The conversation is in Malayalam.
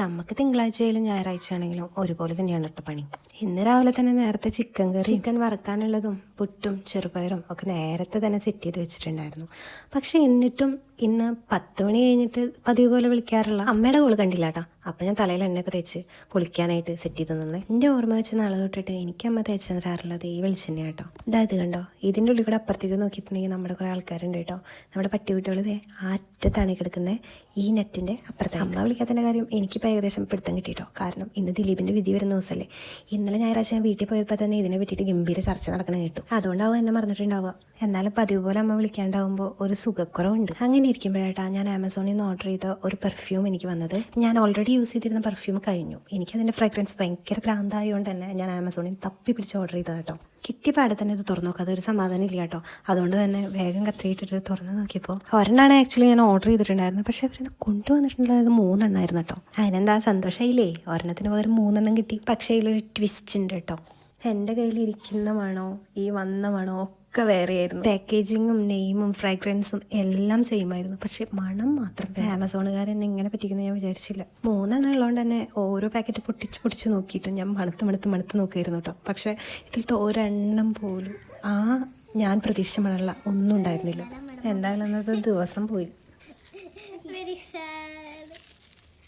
നമുക്ക് തിങ്കളാഴ്ചയായാലും ഞായറാഴ്ച ആണെങ്കിലും ഒരുപോലെ തന്നെയാണ് കേട്ടോ പണി. ഇന്ന് രാവിലെ തന്നെ നേരത്തെ ചിക്കൻ വറുക്കാനുള്ളതും പുട്ടും ചെറുപയറും ഒക്കെ നേരത്തെ തന്നെ സെറ്റ് ചെയ്ത് വെച്ചിട്ടുണ്ടായിരുന്നു. പക്ഷെ എന്നിട്ടും ഇന്ന് 10 മണി കഴിഞ്ഞിട്ട് പതിവ് പോലെ വിളിക്കാറുള്ള അമ്മയുടെ കോള് കണ്ടില്ല കേട്ടോ. അപ്പം ഞാൻ തലയിൽ എണ്ണയൊക്കെ തേച്ച് കുളിക്കാനായിട്ട് സെറ്റ് ചെയ്ത് നിന്ന് എൻ്റെ ഓർമ്മ വെച്ച് നാളെ തൊട്ടിട്ട് എനിക്ക് അമ്മ തേച്ച് തരാറുള്ളത് ഈ വെളിച്ചെണ്ണ കേട്ടോ. ഇതായത് കണ്ടോ, ഇതിൻ്റെ ഉള്ളിൽ കൂടെ അപ്പുറത്തേക്ക് നോക്കിയിട്ടുണ്ടെങ്കിൽ നമ്മുടെ കുറേ ആൾക്കാരുണ്ട് കേട്ടോ. നമ്മുടെ പട്ടികുട്ടികൾ അറ്റത്താണ് കിടക്കുന്നത്, ഈ നെറ്റിൻ്റെ അപ്പുറത്തെ. അമ്മ വിളിക്കാത്തതിൻ്റെ കാര്യം എനിക്കിപ്പോൾ ഏകദേശം പിടുത്തം കിട്ടിയിട്ടോ. കാരണം ഇന്ന് ദിലീപിൻ്റെ വിധി വരുന്ന ദിവസമല്ലേ. ഇന്നലെ ഞായറാഴ്ച ഞാൻ വീട്ടിൽ പോയപ്പോൾ തന്നെ ഇതിനെ പറ്റിയിട്ട് ഗംഭീര ചർച്ച നടക്കണം കേട്ടു. അതുകൊണ്ടാവും എന്നെ മറന്നിട്ടുണ്ടാവുക. എന്നാലും പതിവ് പോലെ അമ്മ വിളിക്കാണ്ടാവുമ്പോൾ ഒരു സുഖക്കുറവുണ്ട്. അങ്ങനെ ഇരിക്കുമ്പോഴാട്ടാ ഞാൻ ആമസോണിൽ നിന്ന് ഓർഡർ ചെയ്ത ഒരു പെർഫ്യൂം എനിക്ക് വന്നത്. ഞാൻ ഓൾറെഡി യൂസ് ചെയ്തിരുന്ന പെർഫ്യൂം കഴിഞ്ഞു. എനിക്കതിൻ്റെ ഫ്രാഗ്രൻസ് ഭയങ്കര പ്രാന്തായതുകൊണ്ട് തന്നെ ഞാൻ ആമസോണിൽ തപ്പി പിടിച്ച് ഓർഡർ ചെയ്തത് കേട്ടോ. കിട്ടിയ പാടെ തന്നെ ഇത് തുറന്നു നോക്കുക, അതൊരു സമാധാനം ഇല്ല കേട്ടോ. അതുകൊണ്ട് തന്നെ വേഗം കത്തിയിട്ടിട്ട് തുറന്ന് നോക്കിയപ്പോൾ ഒരെണ്ണമാണ് ആക്ച്വലി ഞാൻ ഓർഡർ ചെയ്തിട്ടുണ്ടായിരുന്നത്. പക്ഷേ അവരിന്ന് കൊണ്ടുവന്നിട്ടുണ്ടായത് 3 എണ്ണമായിരുന്നു കേട്ടോ. അതിനെന്താ സന്തോഷമായില്ലേ, ഒരെണ്ണത്തിന് പകരം 3 എണ്ണം കിട്ടി. പക്ഷേ ഇതിലൊരു ട്വിസ്റ്റ് ഉണ്ട് കേട്ടോ. എൻ്റെ കയ്യിൽ ഇരിക്കുന്ന മണോ ഈ വന്ന മണോ ഒക്കെ വേറെ ആയിരുന്നു. പാക്കേജിങ്ങും നെയിമും ഫ്രാഗ്രൻസും എല്ലാം സെയിം ആയിരുന്നു. പക്ഷെ മണം മാത്രം. ആമസോണുകാരൻ ഇങ്ങനെ പറ്റിക്കുന്നത് ഞാൻ വിചാരിച്ചില്ല. 3 എണ്ണം ഉള്ളതുകൊണ്ട് തന്നെ ഓരോ പാക്കറ്റ് പൊട്ടിച്ച് നോക്കിയിട്ടും ഞാൻ മണത്ത് നോക്കിയിരുന്നു കേട്ടോ. പക്ഷെ ഇതിലത്തെ ഒരെണ്ണം പോലും ഞാൻ പ്രതീക്ഷിച്ച മണമുള്ള ഒന്നും ഉണ്ടായിരുന്നില്ല. എന്തായാലും അന്നത്തെ ദിവസം പോയി.